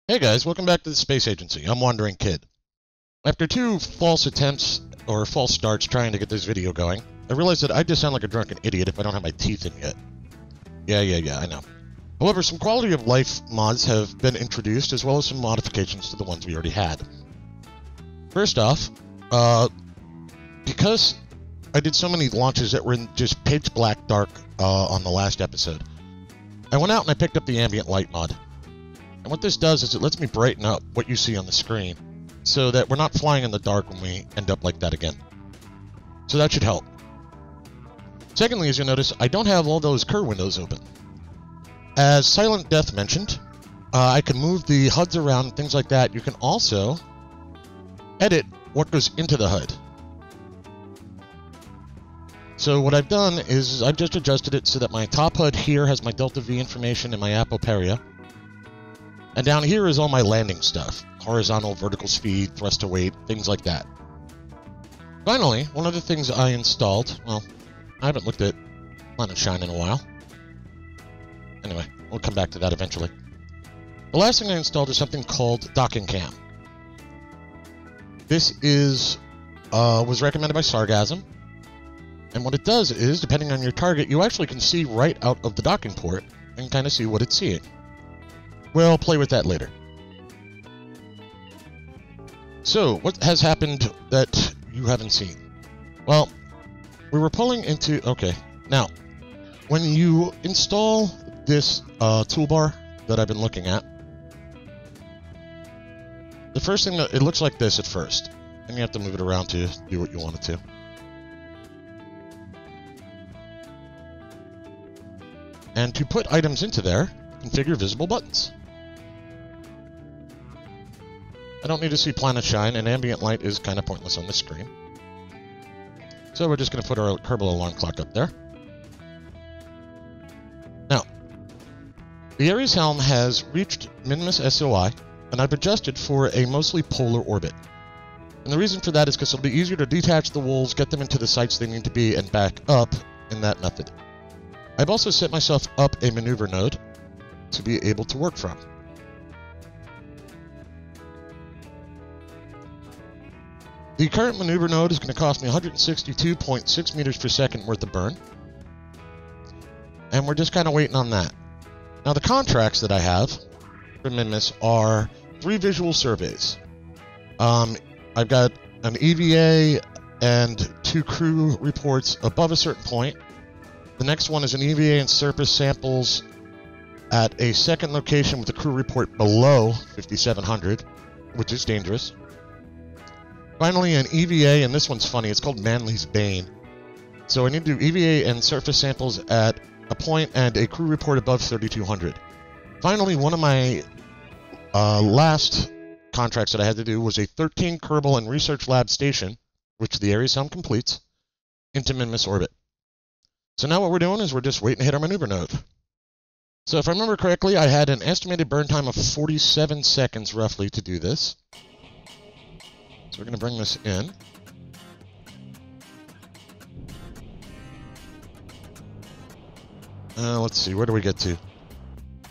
Hey guys, welcome back to the Space Agency. I'm Wandering Kid. After two false attempts, or false starts trying to get this video going, I realized that I just sound like a drunken idiot if I don't have my teeth in yet. Yeah, I know. However, some quality of life mods have been introduced, as well as some modifications to the ones we already had. First off, because I did so many launches that were in just pitch black dark on the last episode, I went out and I picked up the ambient light mod. And what this does is it lets me brighten up what you see on the screen so that we're not flying in the dark when we end up like that again. So that should help. Secondly, as you'll notice, I don't have all those curve windows open. As Silent Death mentioned, I can move the HUDs around and things like that. You can also edit what goes into the HUD. So what I've done is I've just adjusted it so that my top HUD here has my Delta V information and my apoperia. And down here is all my landing stuff. Horizontal, vertical speed, thrust to weight, things like that. Finally, one of the things I installed, well, I haven't looked at Planet Shine in a while. Anyway, we'll come back to that eventually. The last thing I installed is something called Docking Cam. This was recommended by Sargasm. And what it does is, depending on your target, you actually can see right out of the docking port and kind of see what it's seeing. We'll play with that later. So, what has happened that you haven't seen? Well, we were pulling into... Okay, now, when you install this toolbar that I've been looking at, the first thing that... It looks like this at first, and you have to move it around to do what you want it to. And to put items into there, configure visible buttons. I don't need to see Planet Shine, and ambient light is kind of pointless on this screen. So we're just going to put our Kerbin alarm clock up there. Now, the Ares Helm has reached Minmus SOI, and I've adjusted for a mostly polar orbit. And the reason for that is because it'll be easier to detach the wolves, get them into the sites they need to be, and back up in that method. I've also set myself up a maneuver node to be able to work from. The current maneuver node is going to cost me 162.6 meters per second worth of burn. And we're just kind of waiting on that. Now the contracts that I have for Minmus are 3 visual surveys. I've got an EVA and 2 crew reports above a certain point. The next one is an EVA and surface samples at a second location with a crew report below 5,700, which is dangerous. Finally, an EVA, and this one's funny, it's called Manly's Bane. So I need to do EVA and surface samples at a point and a crew report above 3,200. Finally, one of my last contracts that I had to do was a 13 Kerbal and Research Lab station, which the Ares Helm completes, into Minmus orbit. So now what we're doing is we're just waiting to hit our maneuver node. So if I remember correctly, I had an estimated burn time of 47 seconds roughly to do this. So we're going to bring this in. Let's see, where do we get to?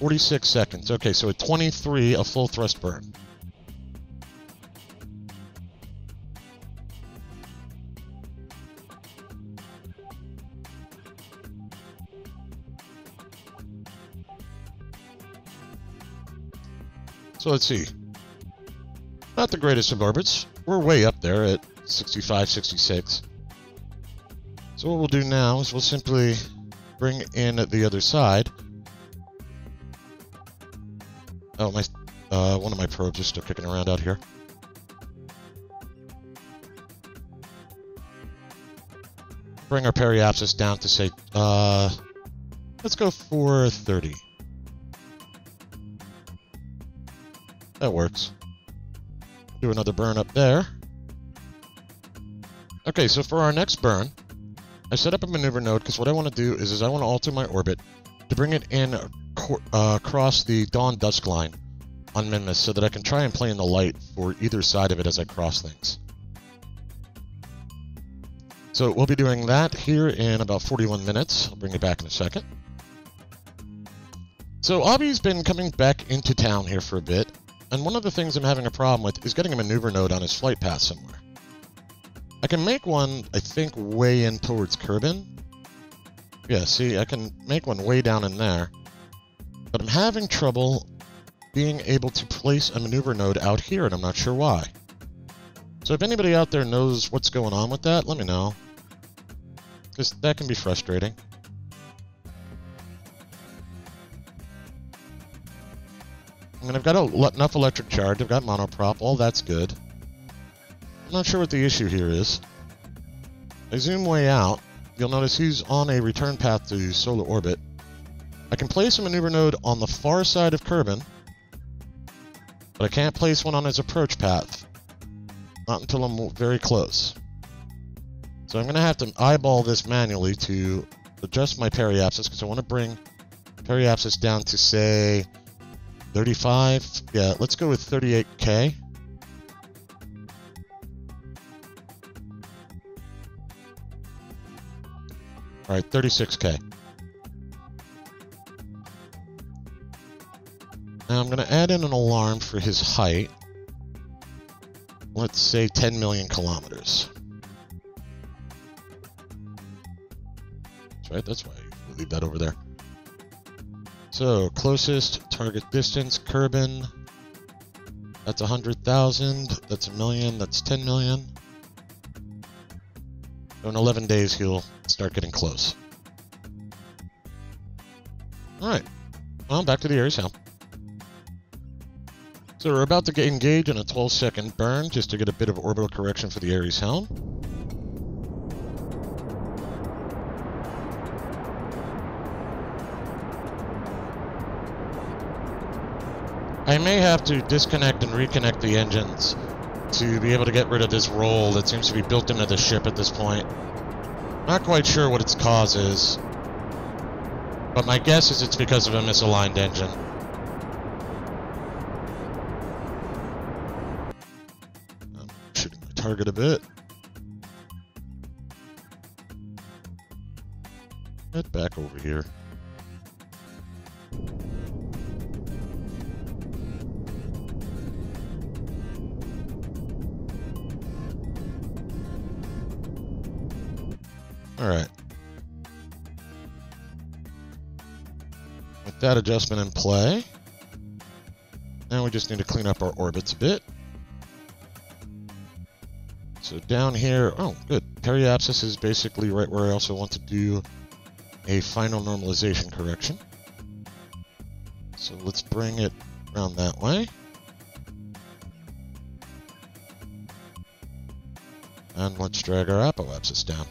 46 seconds. Okay, so at 23, a full thrust burn. So let's see. Not the greatest of orbits. We're way up there at 65, 66. So what we'll do now is we'll simply bring in the other side. Oh, my one of my probes is still kicking around out here. Bring our periapsis down to say, let's go for 30. That works. Do another burn up there. Okay, so for our next burn, I set up a maneuver node because what I want to do is I want to alter my orbit to bring it in across the dawn-dusk line on Minmus so that I can try and play in the light for either side of it as I cross things. So we'll be doing that here in about 41 minutes. I'll bring it back in a second. So Avi's been coming back into town here for a bit. and one of the things I'm having a problem with is getting a maneuver node on his flight path somewhere. I can make one, I think, way in towards Kerbin. Yeah, see, I can make one way down in there. But I'm having trouble being able to place a maneuver node out here, and I'm not sure why. So if anybody out there knows what's going on with that, let me know. Because that can be frustrating. I mean, I've got enough electric charge, I've got monoprop, all that's good. I'm not sure what the issue here is. I zoom way out, you'll notice he's on a return path to solar orbit. I can place a maneuver node on the far side of Kerbin, but I can't place one on his approach path. Not until I'm very close. So I'm going to have to eyeball this manually to adjust my periapsis, because I want to bring periapsis down to, say, 35. Yeah, let's go with 38K. All right, 36K. Now I'm going to add in an alarm for his height. Let's say 10 million kilometers. That's right, that's why we'll leave that over there. So, closest target distance, Kerbin. That's 100,000. That's a million. That's 10 million. So in 11 days, he'll start getting close. Alright. Well, back to the Ares Helm. So we're about to engage in a 12-second burn just to get a bit of orbital correction for the Ares Helm. I may have to disconnect and reconnect the engines to be able to get rid of this roll that seems to be built into the ship at this point. Not quite sure what its cause is, but my guess is it's because of a misaligned engine. I'm shooting my target a bit. Get back over here. Alright. With that adjustment in play, now we just need to clean up our orbits a bit. So down here, oh good, periapsis is basically right where I also want to do a final normalization correction. So let's bring it around that way. And let's drag our apoapsis down.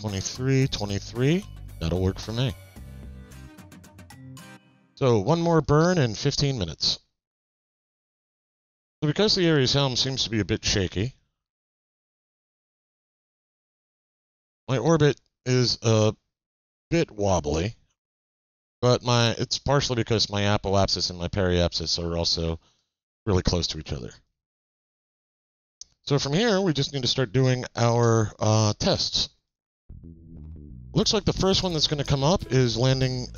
$23.23. That'll work for me. So one more burn in 15 minutes. So because the Ares Helm seems to be a bit shaky, my orbit is a bit wobbly, but it's partially because my apoapsis and my periapsis are also really close to each other. So from here, we just need to start doing our tests. Looks like the first one that's going to come up is landing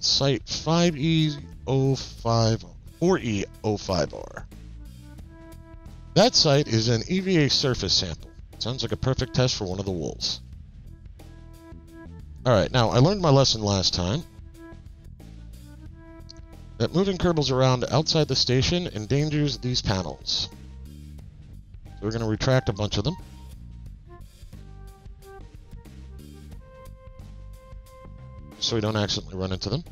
site 4E05R. That site is an EVA surface sample. Sounds like a perfect test for one of the wolves. Alright, now I learned my lesson last time that moving Kerbals around outside the station endangers these panels. So we're going to retract a bunch of them. So we don't accidentally run into them.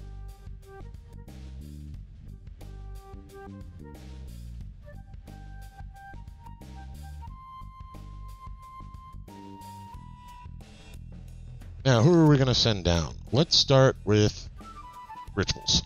Now, who are we going to send down? Let's start with Rituals.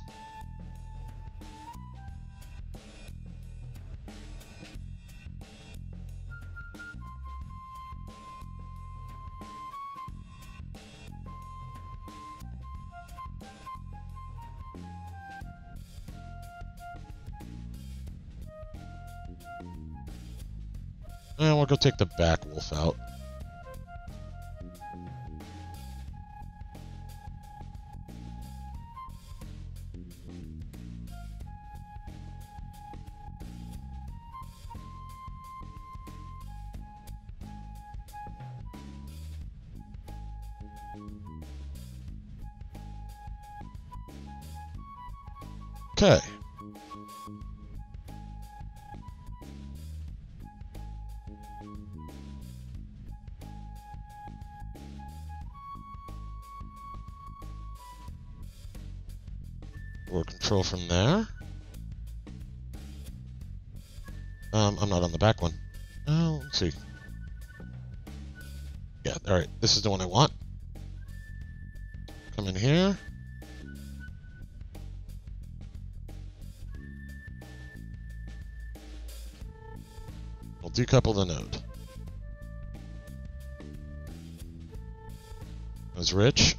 And we'll go take the back wolf out. Okay. Or control from there. I'm not on the back one. Oh, let's see. Yeah, alright. This is the one I want. Come in here. We'll decouple the node. That's rich.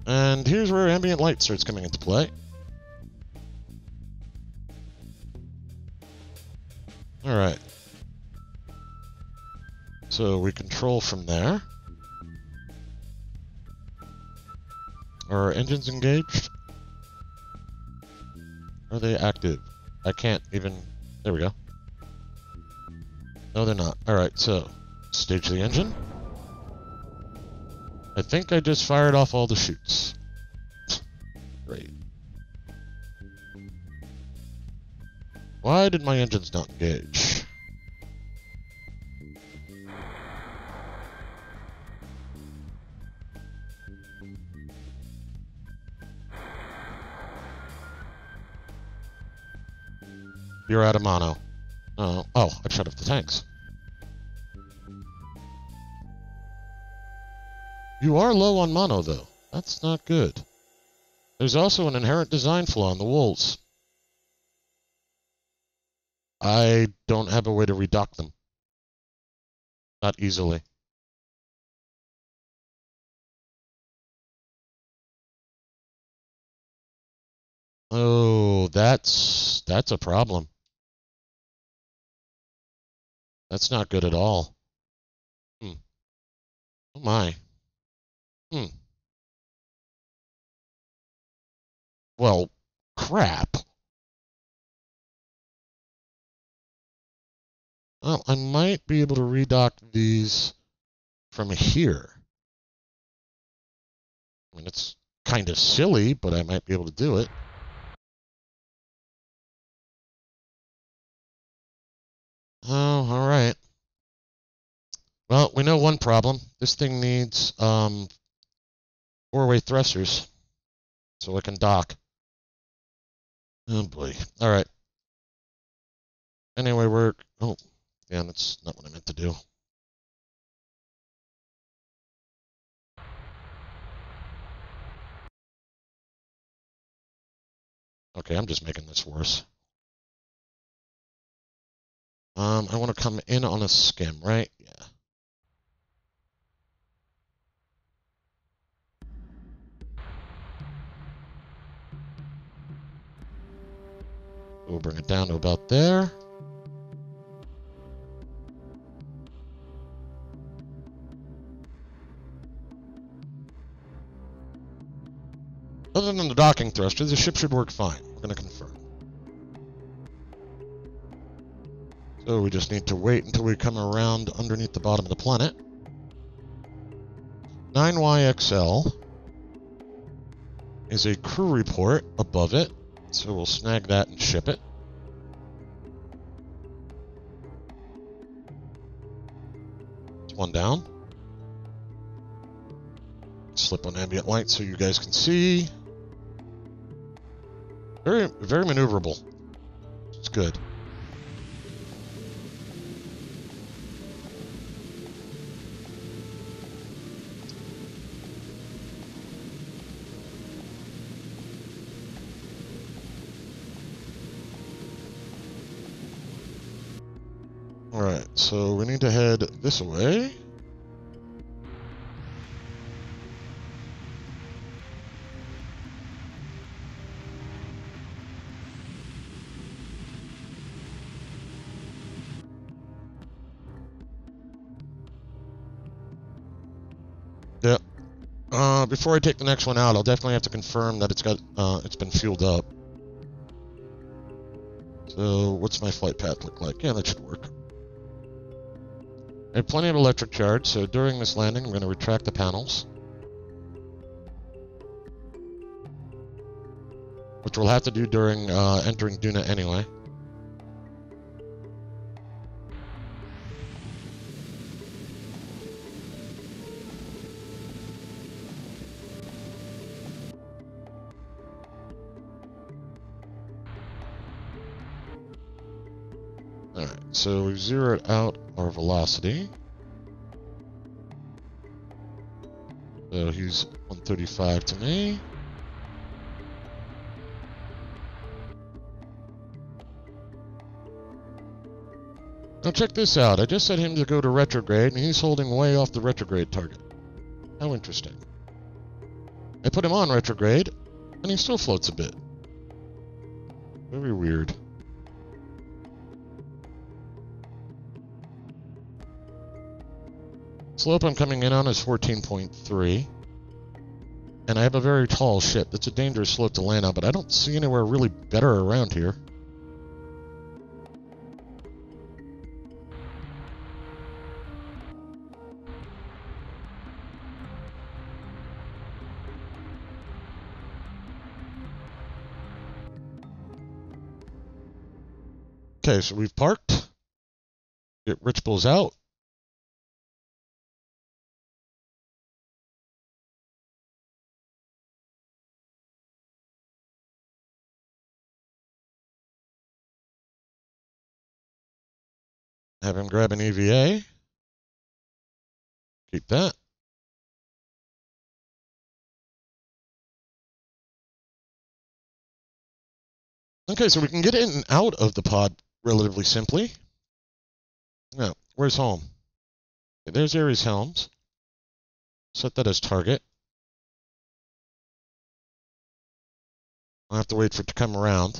And here's where ambient light starts coming into play. Alright. So we control from there. Are our engines engaged? Are they active? I can't even... There we go. No, they're not. Alright, so stage the engine. I think I just fired off all the chutes. Great. Why did my engines not engage? You're out of mono. Oh, I shut off the tanks. You are low on mono, though. That's not good. There's also an inherent design flaw in the wolves. I don't have a way to redock them. Not easily. Oh, that's a problem. That's not good at all. Oh my. Well, crap. Well, I might be able to redock these from here. I mean, it's kind of silly, but I might be able to do it. Oh, all right. Well, we know one problem. This thing needs four-way thrusters, so I can dock. Oh boy. All right. Anyway, oh, yeah, that's not what I meant to do. Okay, I'm just making this worse. I want to come in on a skim, right? Yeah. We'll bring it down to about there. Other than the docking thruster, the ship should work fine. We're going to confirm. So we just need to wait until we come around underneath the bottom of the planet. 9YXL is a crew report above it, so we'll snag that and ship it. It's one down. Slip on ambient light so you guys can see. Very, very maneuverable. It's good. Alright, so we need to head this way. Yep. Before I take the next one out, I'll definitely have to confirm that it's been fueled up. So, what's my flight path look like? Yeah, that should work. I have plenty of electric charge, so during this landing, I'm going to retract the panels. which we'll have to do during entering Duna anyway. Alright, so we've zeroed out our velocity. So he's 135 to me. Now check this out. I just set him to go to retrograde, and he's holding way off the retrograde target. How interesting. I put him on retrograde, and he still floats a bit. Very weird. Slope I'm coming in on is 14.3. And I have a very tall ship. It's a dangerous slope to land on, but I don't see anywhere really better around here. Okay, so we've parked. Get Rich Bulls out. Have him grab an EVA. Keep that. Okay, so we can get in and out of the pod relatively simply. Now, where's home? Okay, there's Ares Helms. Set that as target. I'll have to wait for it to come around.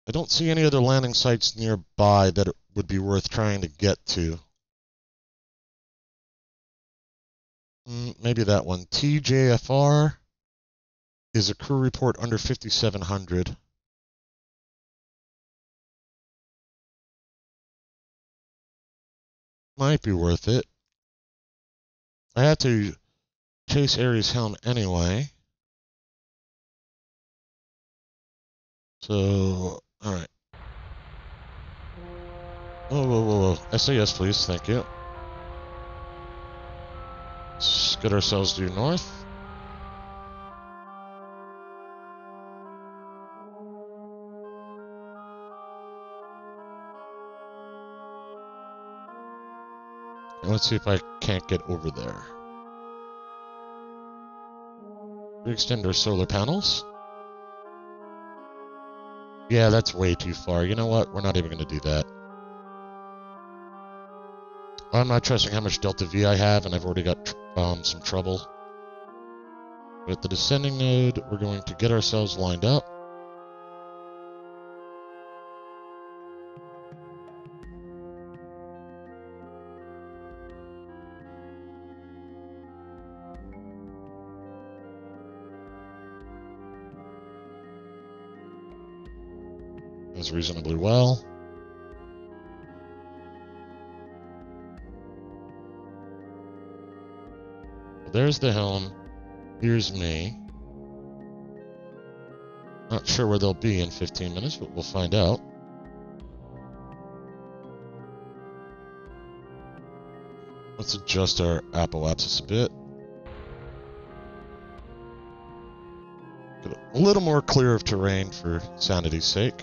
I don't see any other landing sites nearby that it would be worth trying to get to. Maybe that one. TJFR is a crew report under 5,700. Might be worth it. I had to chase Ares Helm anyway. So, alright. Whoa. SAS, please. Thank you. Let's get ourselves due north. And let's see if I can't get over there. We extend our solar panels. Yeah, that's way too far. You know what? We're not even going to do that. I'm not trusting how much Delta V I have, and I've already got some trouble. But at the descending node, we're going to get ourselves lined up. That's reasonably well. There's the helm. Here's me. Not sure where they'll be in 15 minutes, but we'll find out. Let's adjust our apoapsis a bit. Get a little more clear of terrain for sanity's sake.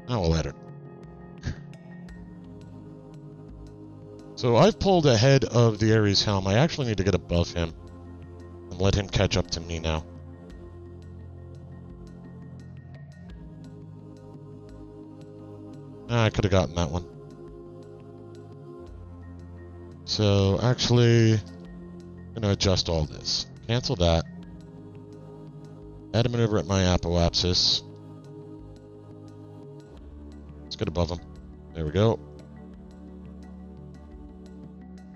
Now we'll edit. So I've pulled ahead of the Ares Helm. I actually need to get above him and let him catch up to me now. I could have gotten that one. So actually, I'm going to adjust all this. Cancel that. Add a maneuver at my apoapsis. Let's get above him. There we go.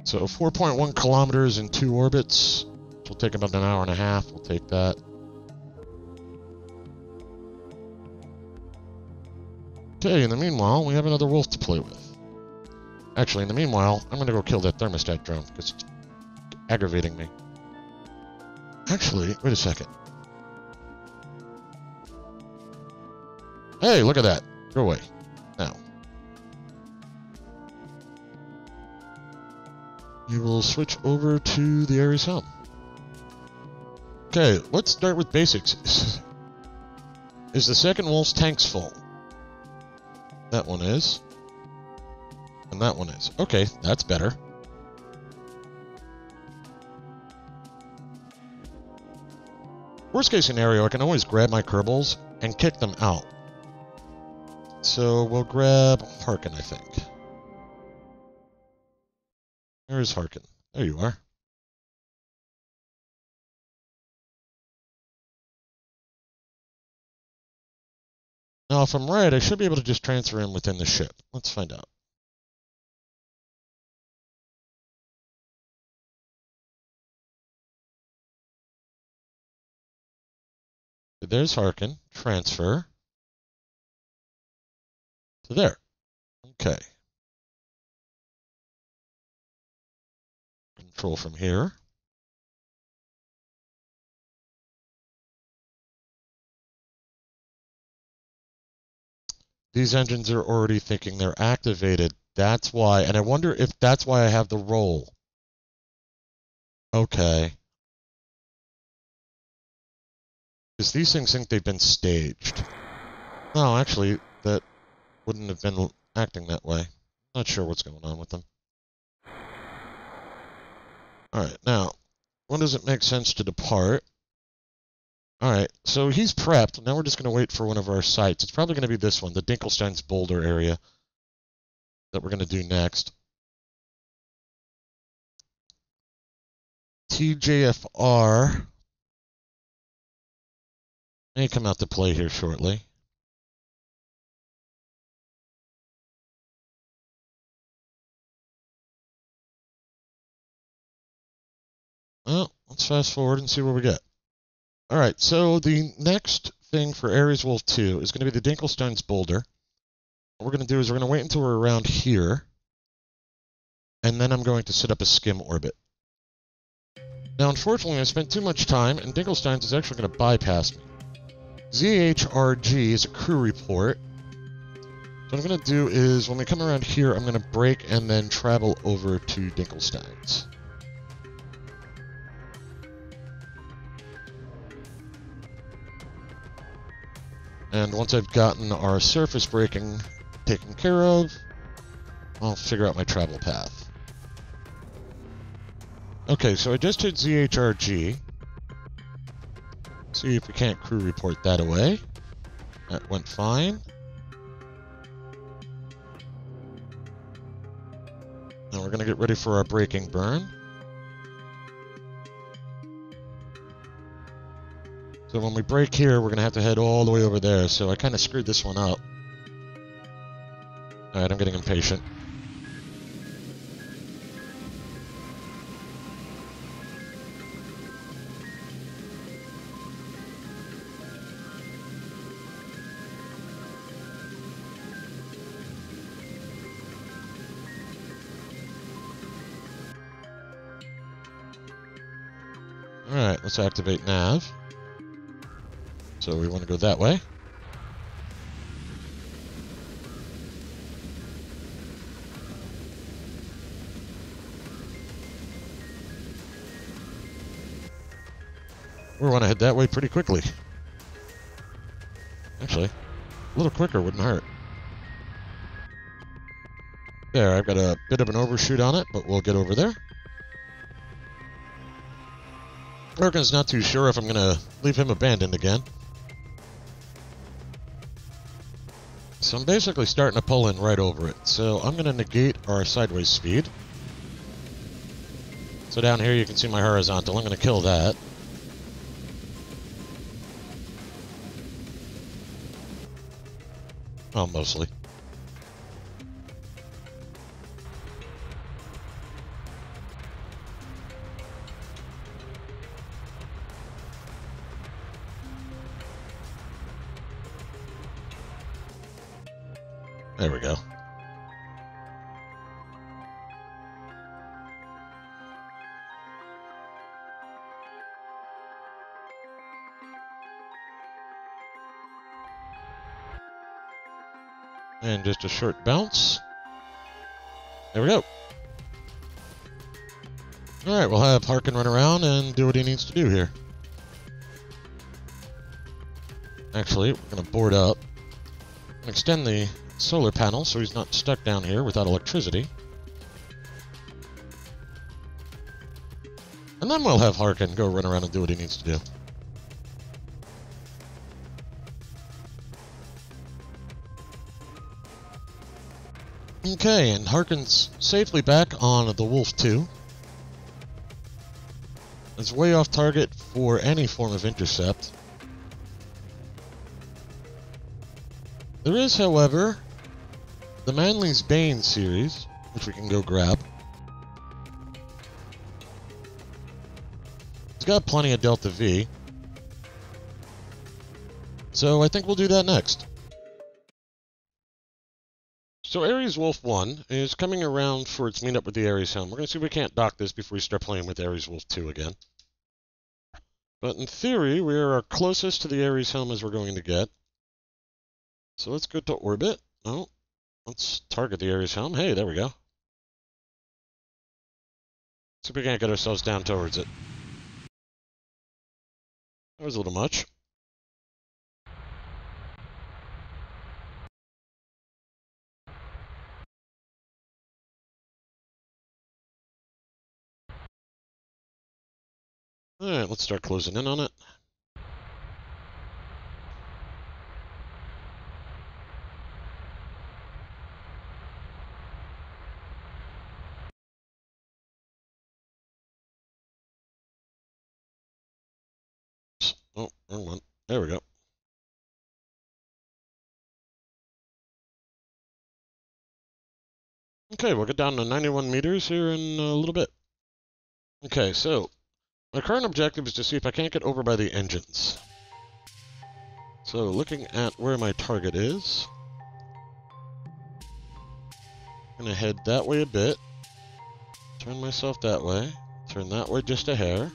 So 4.1 kilometers in 2 orbits, which will take about an hour and a half. We'll take that. Okay, in the meanwhile, we have another wolf to play with. Actually, in the meanwhile, I'm going to go kill that thermostat drone because it's aggravating me. Actually, wait a second. Hey, look at that. Go away. Now. We will switch over to the Ares Helm. Okay, let's start with basics. Is the second wall's tanks full? That one is. And that one is. Okay, that's better. Worst case scenario, I can always grab my Kerbals and kick them out. So we'll grab Harkin, I think. Where is Harkin? There you are. Now, if I'm right, I should be able to just transfer him within the ship. Let's find out. There's Harkin. Transfer. To there. Okay. Control from here. These engines are already thinking they're activated. That's why. And I wonder if that's why I have the roll. Okay. Because these things think they've been staged. No, actually, that wouldn't have been acting that way. Not sure what's going on with them. Alright, now, when does it make sense to depart? Alright, so he's prepped. Now we're just going to wait for one of our sites. It's probably going to be this one, the Dinkelstein's Boulder area that we're going to do next. TJFR may come out to play here shortly. Well, let's fast forward and see what we get. Alright, so the next thing for Ares Wolf 2 is going to be the Dinkelstein's Boulder. What we're going to do is we're going to wait until we're around here, and then I'm going to set up a skim orbit. Now, unfortunately, I spent too much time, and Dinkelstein's is actually going to bypass me. ZHRG is a crew report. So what I'm going to do is, when we come around here, I'm going to brake and then travel over to Dinkelstein's. And once I've gotten our surface braking taken care of, I'll figure out my travel path. Okay, so I just hit ZHRG. See if we can't crew report that away. That went fine. Now we're going to get ready for our braking burn. So when we brake here, we're going to have to head all the way over there. So I kind of screwed this one up. Alright, I'm getting impatient. Alright, let's activate nav. So we want to go that way. We want to head that way pretty quickly. Actually, a little quicker wouldn't hurt. There, I've got a bit of an overshoot on it, but we'll get over there. Erkin's not too sure if I'm going to leave him abandoned again. So I'm basically starting to pull in right over it. So I'm going to negate our sideways speed. So down here you can see my horizontal. I'm going to kill that. Well, mostly. There we go. And just a short bounce. There we go. Alright, we'll have Harkin run around and do what he needs to do here. Actually, we're going to board up and extend the solar panel so he's not stuck down here without electricity. And then we'll have Harkin go run around and do what he needs to do. Okay, and Harkin's safely back on the Wolf 2. It's way off target for any form of intercept. There is, however, the Manly's Bane series, which we can go grab. It's got plenty of Delta V. So I think we'll do that next. So Ares Wolf 1 is coming around for its meetup with the Ares Helm. We're going to see if we can't dock this before we start playing with Ares Wolf 2 again. But in theory, we are closest to the Ares Helm as we're going to get. So let's go to orbit. Oh, let's target the Ares Helm. Hey, there we go. See if we can't get ourselves down towards it. That was a little much. Alright, let's start closing in on it. Oh, wrong one. There we go. Okay, we'll get down to 91 meters here in a little bit. Okay, so my current objective is to see if I can't get over by the engines. So looking at where my target is, I'm going to head that way a bit, turn myself that way, turn that way just a hair,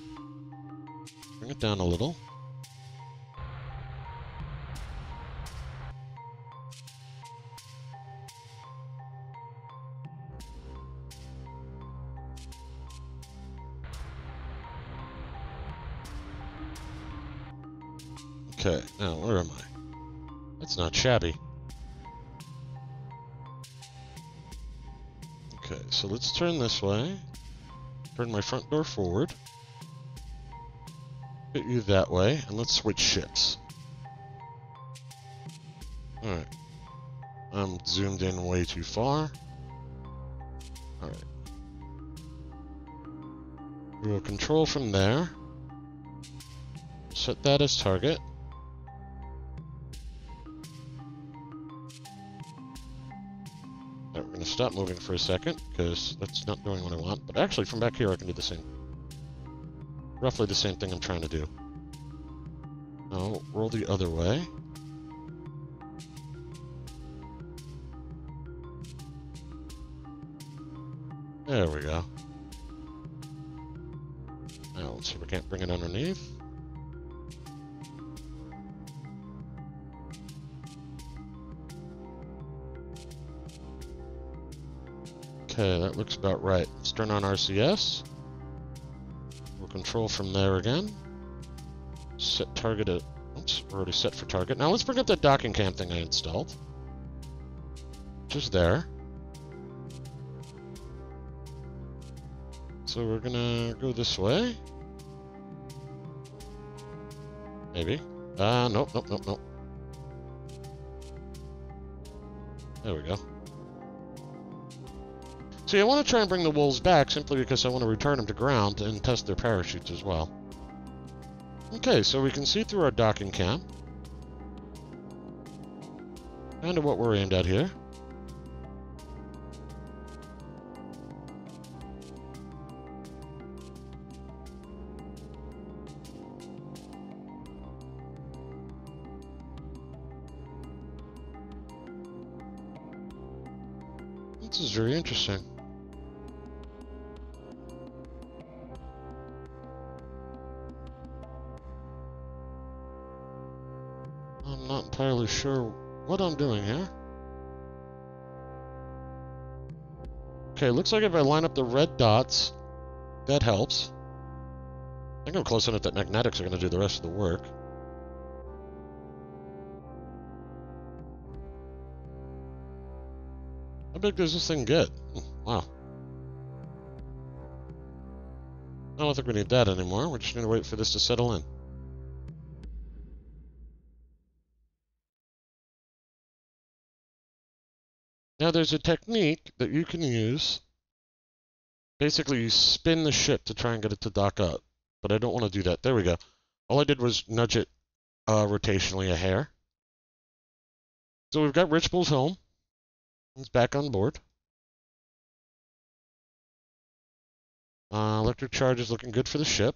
bring it down a little. Okay, now where am I? That's not shabby. Okay, so let's turn this way. Turn my front door forward. Get you that way, and let's switch ships. Alright. I'm zoomed in way too far. Alright. We will control from there. Set that as target. We're going to stop moving for a second, because that's not doing what I want. But actually, from back here, I can do the same. Roughly the same thing I'm trying to do. Now, roll the other way. There we go. Now, let's see if we can't bring it underneath. Okay, that looks about right. Let's turn on RCS. We'll control from there again. Set target at... Oops, we're already set for target. Now let's bring up that docking cam thing I installed. Just there. So we're gonna go this way. Maybe. Nope. There we go. See, I want to try and bring the wolves back simply because I want to return them to ground and test their parachutes as well. Okay, so we can see through our docking cam. Kind of what we're aimed at here. This is very interesting. I'm not entirely sure what I'm doing here. Okay, looks like if I line up the red dots, that helps. I think I'm close enough that magnetics are going to do the rest of the work. How big does this thing get? Wow. I don't think we need that anymore. We're just going to wait for this to settle in. Now there's a technique that you can use. Basically, you spin the ship to try and get it to dock up. But I don't want to do that. There we go. All I did was nudge it rotationally a hair. So we've got Rich Bull's home. He's back on board. Electric charge is looking good for the ship.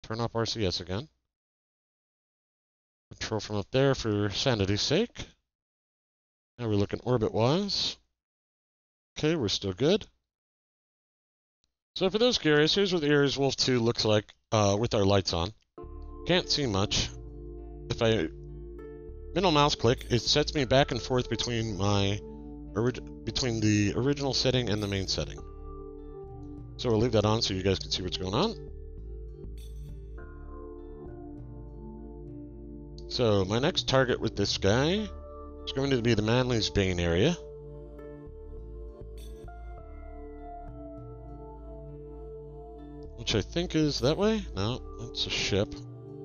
Turn off RCS again. Control from up there for sanity's sake. Now we're looking orbit-wise. Okay, we're still good. So for those curious, here's what the Ares Wolf 2 looks like with our lights on. Can't see much. If I middle mouse click, it sets me back and forth between my between the original setting and the main setting. So we'll leave that on so you guys can see what's going on. So my next target with this guy is going to be the Manly's Bane area. Which I think is that way? No, that's a ship.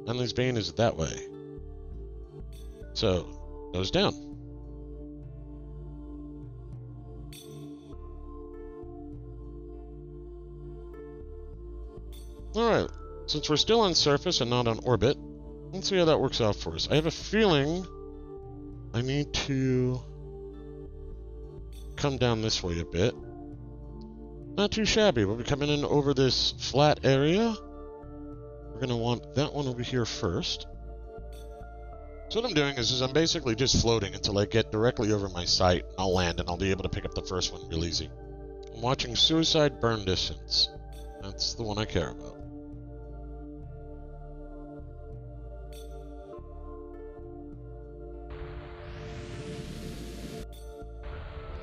Manly's Bane is that way. So, nose down. Alright, since we're still on surface and not on orbit, let's see how that works out for us. I have a feeling I need to come down this way a bit. Not too shabby. We'll be coming in over this flat area. We're going to want that one over here first. So what I'm doing is I'm basically just floating until I get directly over my sight. I'll land and I'll be able to pick up the first one real easy. I'm watching Suicide Burn Distance. That's the one I care about.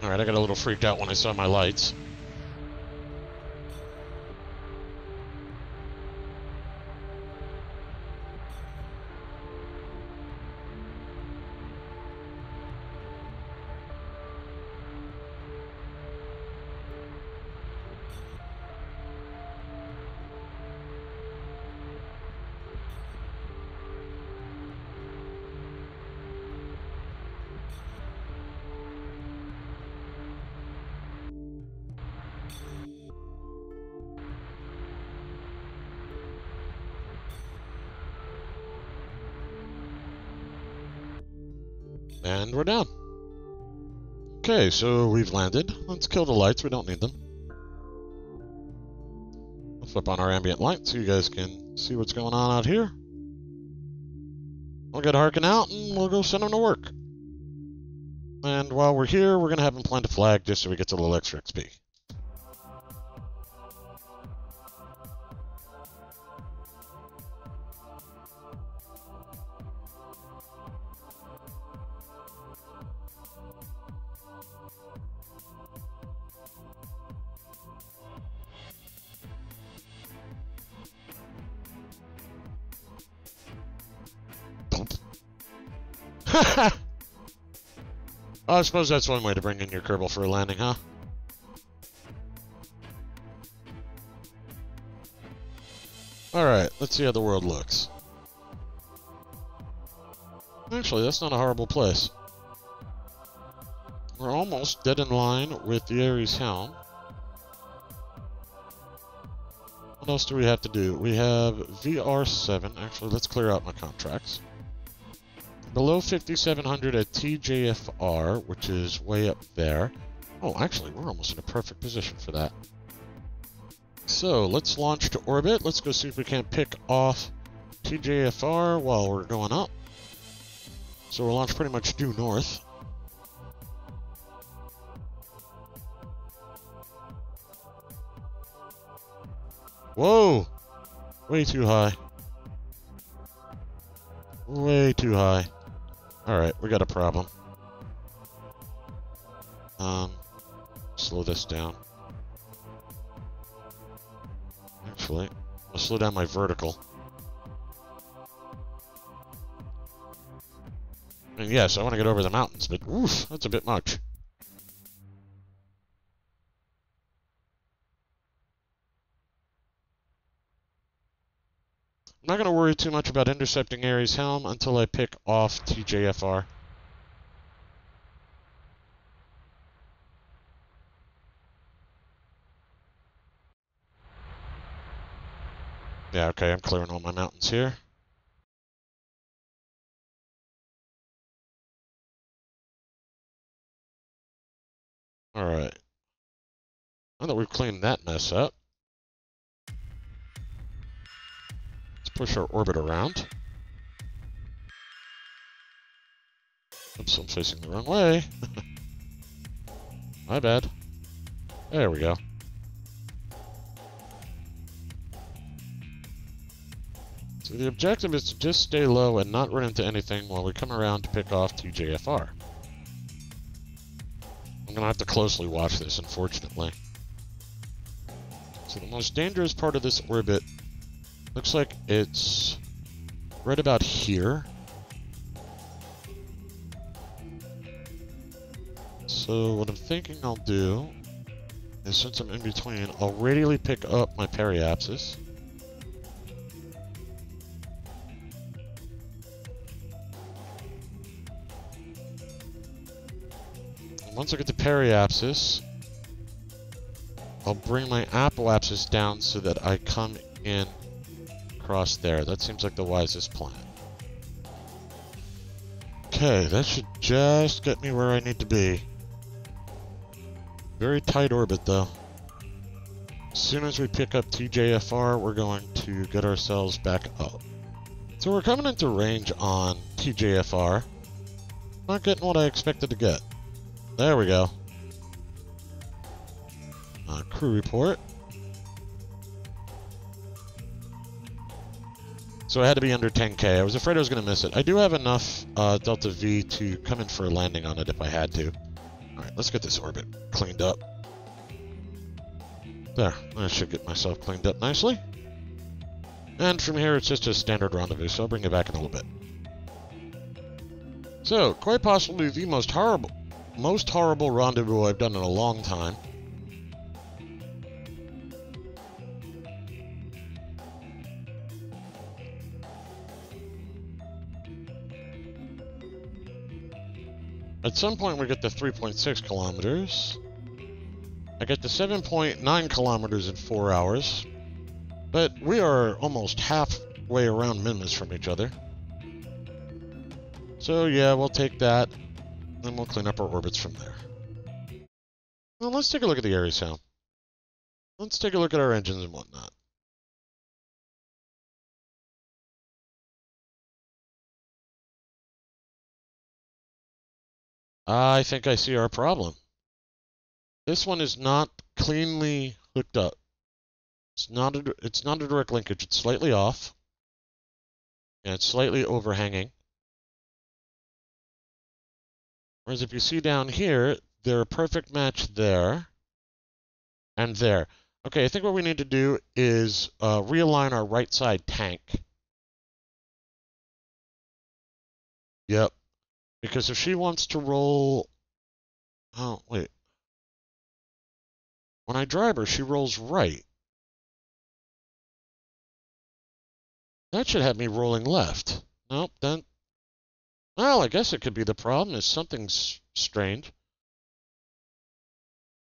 Alright, I got a little freaked out when I saw my lights. And we're down. Okay, so we've landed. Let's kill the lights. We don't need them. We'll flip on our ambient light so you guys can see what's going on out here. We'll get Harkin out and we'll go send him to work. And while we're here, we're going to have him plant a flag just so we get a little extra XP. I suppose that's one way to bring in your Kerbal for a landing, huh? Alright, let's see how the world looks. Actually, that's not a horrible place. We're almost dead in line with the Ares Helm. What else do we have to do? We have VR7. Actually, let's clear out my contracts. Below 5,700 at TJFR, which is way up there. Oh, actually, we're almost in a perfect position for that. So, let's launch to orbit. Let's go see if we can't pick off TJFR while we're going up. So we'll launch pretty much due north. Whoa! Way too high. Way too high. Alright, we got a problem. Slow this down. actually. I'll slow down my vertical. I mean, yes, I want to get over the mountains, but oof, that's a bit much. I'm not going to worry too much about intercepting Ares Helm until I pick off TJFR. Yeah, okay, I'm clearing all my mountains here. Alright. Now that we've cleaned that mess up, let's push our orbit around. Oops, I'm facing the wrong way. My bad. There we go. So the objective is to just stay low and not run into anything while we come around to pick off TJFR. I'm going to have to closely watch this, unfortunately. So the most dangerous part of this orbit looks like it's right about here. So what I'm thinking I'll do is, since I'm in between, I'll radially pick up my periapsis. And once I get to periapsis, I'll bring my apoapsis down so that I come in across there. That seems like the wisest plan. Okay, that should just get me where I need to be. Very tight orbit, though. As soon as we pick up TJFR, we're going to get ourselves back up. So we're coming into range on TJFR. Not getting what I expected to get. There we go. Crew report. So I had to be under 10K. I was afraid I was going to miss it. I do have enough Delta V to come in for a landing on it if I had to. Alright, let's get this orbit cleaned up. There, I should get myself cleaned up nicely. And from here, it's just a standard rendezvous, so I'll bring it back in a little bit. So, quite possibly the most horrible rendezvous I've done in a long time. At some point, we get to 3.6 kilometers. I get to 7.9 kilometers in 4 hours. But we are almost halfway around Minmus from each other. So yeah, we'll take that. Then we'll clean up our orbits from there. Well, let's take a look at the Ares Helm. Let's take a look at our engines and whatnot. I think I see our problem. This one is not cleanly hooked up. It's not a direct linkage. It's slightly off. And it's slightly overhanging. Whereas if you see down here, they're a perfect match there and there. Okay, I think what we need to do is realign our right side tank. Yep. Because if she wants to roll... Oh, wait. When I drive her, she rolls right. That should have me rolling left. Nope, then... Well, I guess it could be the problem is something's strange.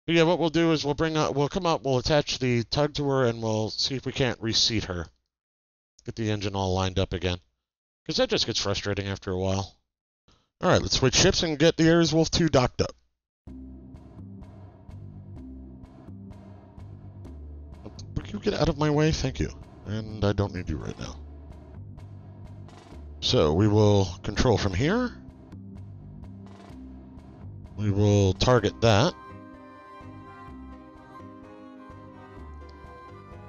But yeah, what we'll do is we'll come up, we'll attach the tug to her, and we'll see if we can't reseat her. Get the engine all lined up again. Because that just gets frustrating after a while. Alright, let's switch ships and get the Ares Wolf 2 docked up. Would you get out of my way? Thank you. And I don't need you right now. So, we will control from here. We will target that.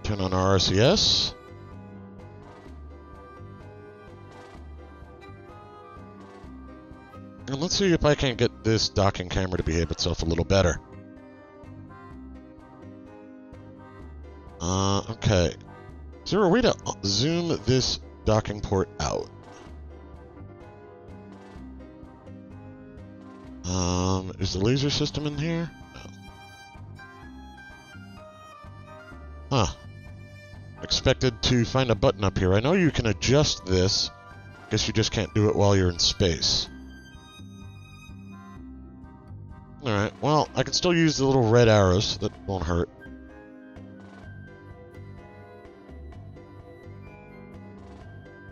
Turn on our RCS. And let's see if I can't get this docking camera to behave itself a little better. Okay. Is there a way to zoom this docking port out? Is the laser system in here? No. Huh. Expected to find a button up here. I know you can adjust this. Guess you just can't do it while you're in space. Alright, well, I can still use the little red arrows. That won't hurt.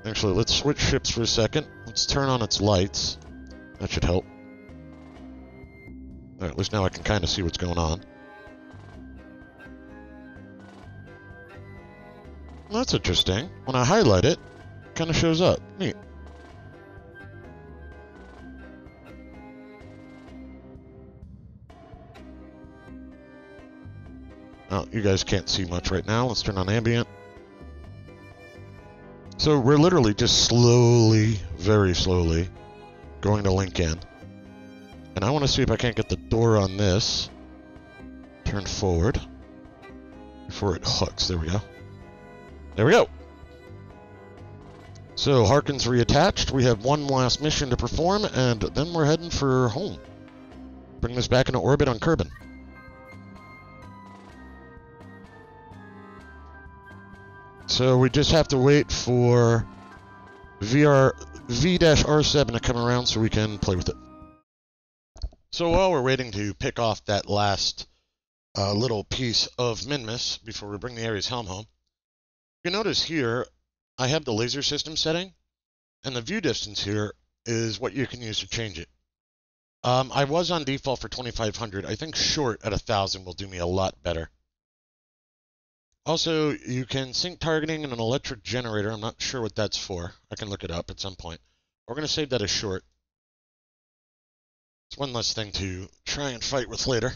Actually, let's switch ships for a second. Let's turn on its lights. That should help. Alright, at least now I can kind of see what's going on. Well, that's interesting. When I highlight it, it kind of shows up. Neat. Oh, you guys can't see much right now. Let's turn on ambient. So we're literally just slowly, very slowly, going to link in. And I want to see if I can't get the door on this. Turn forward. Before it hooks. There we go. There we go. So, Harkin's reattached. We have one last mission to perform, and then we're heading for home. Bring this back into orbit on Kerbin. So we just have to wait for V-R7 to come around so we can play with it. So while we're waiting to pick off that last little piece of Minmus before we bring the Ares Helm home, you can notice here I have the laser system setting, and the view distance here is what you can use to change it. I was on default for 2500. I think short at 1000 will do me a lot better. Also, you can sync targeting in an electric generator. I'm not sure what that's for. I can look it up at some point. We're going to save that as short. It's one less thing to try and fight with later.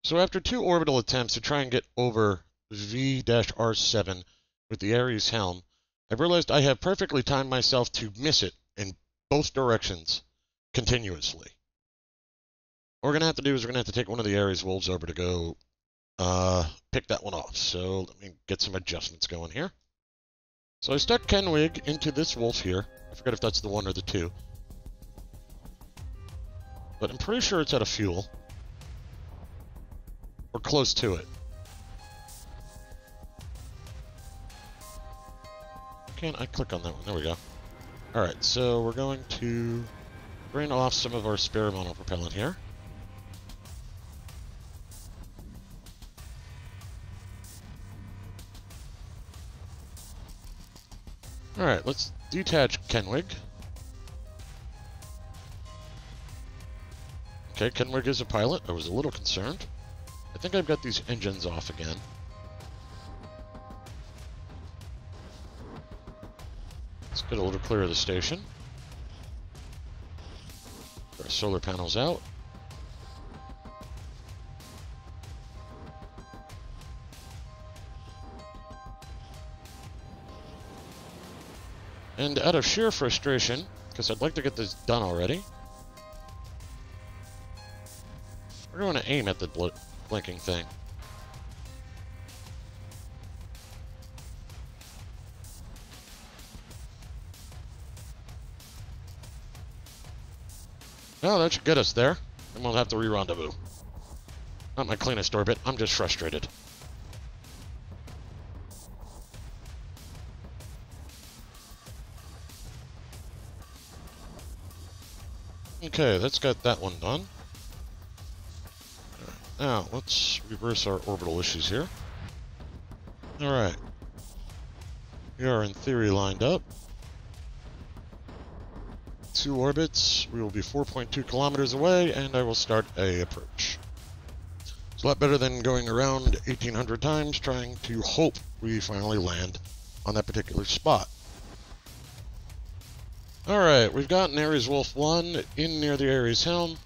So after 2 orbital attempts to try and get over V-R7 with the Ares Helm, I've realized I have perfectly timed myself to miss it in both directions continuously. What we're going to have to do is we're going to have to take one of the Ares Wolves over to go pick that one off. So let me get some adjustments going here. So I stuck Kenwig into this wolf here. I forget if that's the 1 or the 2. But I'm pretty sure it's out of fuel. Or close to it. Can't I click on that one? There we go. Alright, so we're going to drain off some of our spare monopropellant here. Alright, let's detach Kenwig. Okay, Kenwig is a pilot. I was a little concerned. I think I've got these engines off again. Let's get a little clear of the station. Get our solar panels out. And out of sheer frustration, because I'd like to get this done already, we're going to aim at the blinking thing. Well, that should get us there, and we'll have to re-rendezvous. Not my cleanest orbit, I'm just frustrated. Okay, that's got that one done. Now, let's reverse our orbital issues here. Alright. We are in theory lined up. 2 orbits. We will be 4.2 kilometers away, and I will start a approach. It's a lot better than going around 1,800 times trying to hope we finally land on that particular spot. Alright, we've got an Ares Wolf 1 in near the Ares Helm.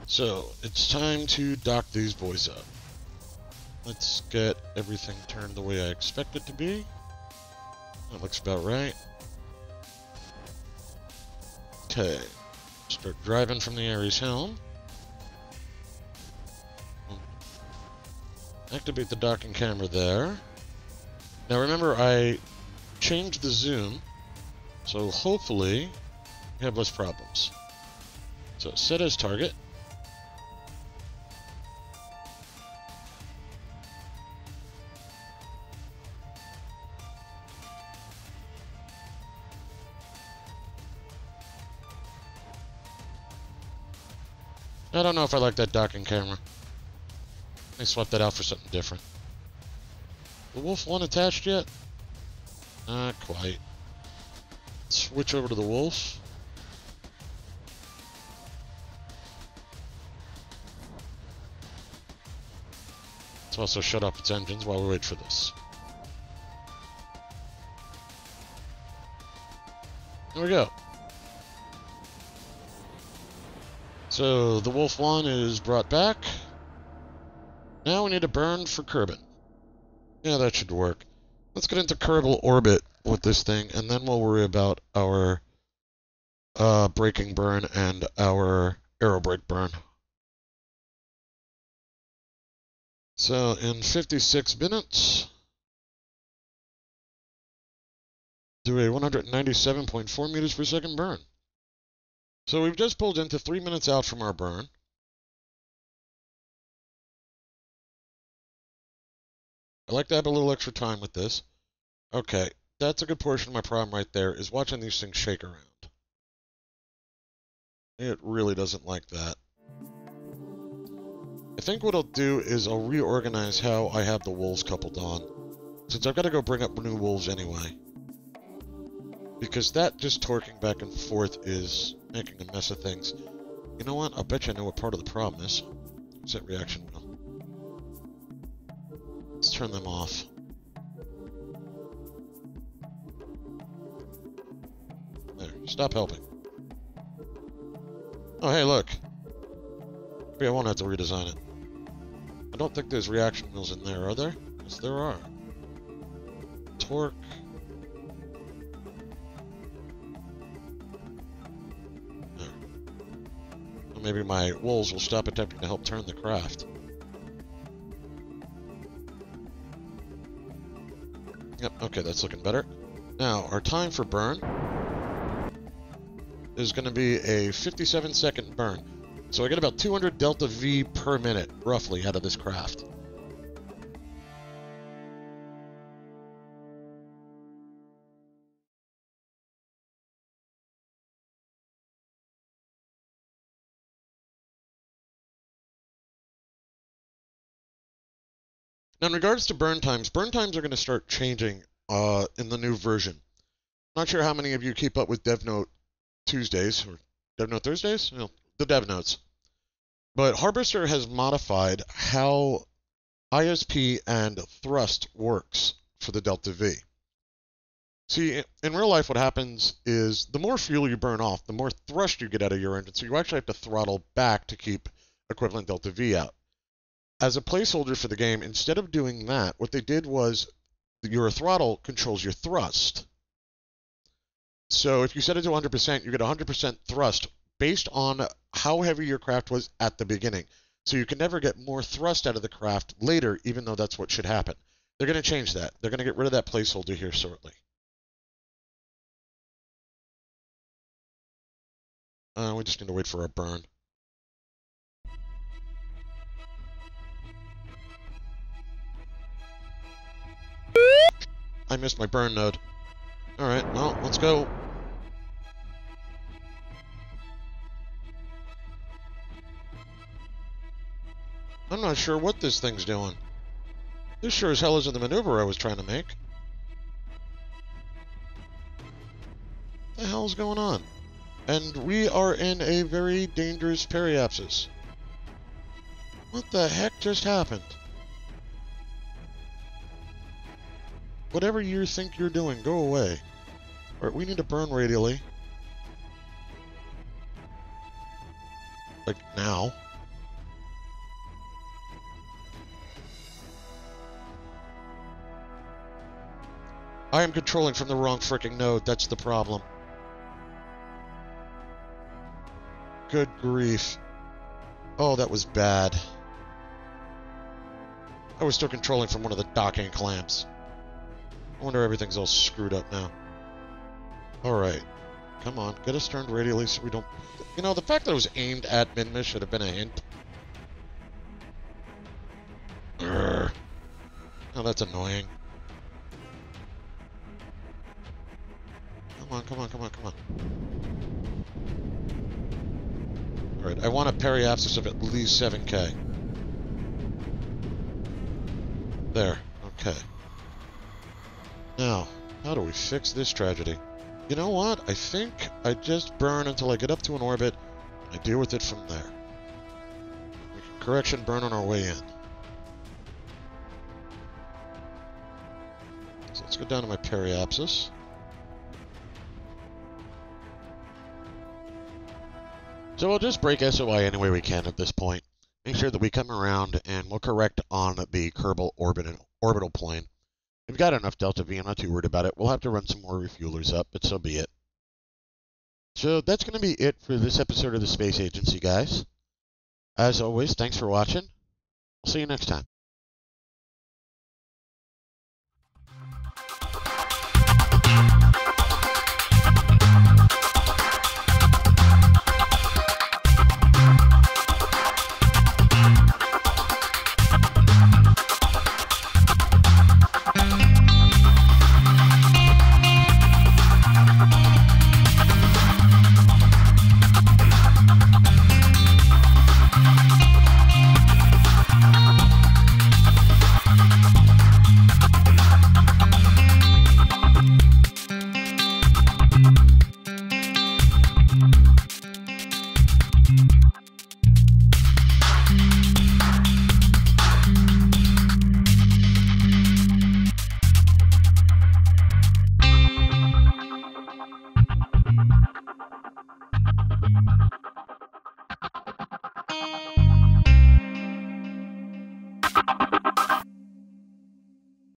So, it's time to dock these boys up. Let's get everything turned the way I expect it to be. That looks about right. Okay, start driving from the Ares Helm. Activate the docking camera there. Now remember, I changed the zoom, so hopefully we have less problems. So set as target. I don't know if I like that docking camera. Let me swap that out for something different. The Wolf 1 attached yet? Not quite. Switch over to the Wolf. Let's also shut off its engines while we wait for this. There we go. So the Wolf 1 is brought back. Now we need to burn for Kerbin. Yeah, that should work. Let's get into Kerbal orbit with this thing, and then we'll worry about our braking burn and our aerobrake burn. So in 56 minutes, do a 197.4 meters per second burn. So we've just pulled into 3 minutes out from our burn. I like to have a little extra time with this. Okay, that's a good portion of my problem right there, is watching these things shake around. It really doesn't like that. I think what I'll do is I'll reorganize how I have the wolves coupled on, since I've got to go bring up new wolves anyway. Because that just torquing back and forth is making a mess of things. You know what? I'll bet you I know what part of the problem is. Set reaction wheel. Let's turn them off. There. Stop helping. Oh, hey, look. Maybe I won't have to redesign it. I don't think there's reaction wheels in there, are there? Yes, there are. Torque. There. Well, maybe my wolves will stop attempting to help turn the craft. Yep, okay, that's looking better. Now, our time for burn is going to be a 57-second burn. So I get about 200 delta V per minute, roughly, out of this craft. Now, in regards to burn times are going to start changing in the new version. Not sure how many of you keep up with DevNote Tuesdays, or DevNote Thursdays? No, the DevNotes. But Harvester has modified how ISP and thrust works for the Delta V. See, in real life what happens is the more fuel you burn off, the more thrust you get out of your engine, so you actually have to throttle back to keep equivalent Delta V out. As a placeholder for the game, instead of doing that, what they did was your throttle controls your thrust. So if you set it to 100%, you get 100% thrust based on how heavy your craft was at the beginning. So you can never get more thrust out of the craft later, even though that's what should happen. They're going to change that. They're going to get rid of that placeholder here shortly. We just need to wait for our burn. I missed my burn node. Alright, well, let's go. I'm not sure what this thing's doing. This sure as hell isn't the maneuver I was trying to make. What the hell's going on? And we are in a very dangerous periapsis. What the heck just happened? Whatever you think you're doing, go away. Alright, we need to burn radially. Like, now. I am controlling from the wrong fricking node, that's the problem. Good grief. Oh, that was bad. I was still controlling from one of the docking clamps. I wonder everything's all screwed up now. Alright. Come on, get us turned radially so we don't... You know, the fact that it was aimed at Minmus should have been a hint. Urgh. Oh, that's annoying. Come on, come on, come on, come on. Alright, I want a periapsis of at least 7K. There, okay. Now, how do we fix this tragedy? You know what? I think I just burn until I get up to an orbit, and I deal with it from there. We can correction burn on our way in. So let's go down to my periapsis. So we'll just break SOI any way we can at this point. Make sure that we come around and we'll correct on the Kerbal orbital plane. We've got enough Delta V, I'm not too worried about it. We'll have to run some more refuelers up, but so be it. So that's going to be it for this episode of the Space Agency, guys. As always, thanks for watching. I'll see you next time.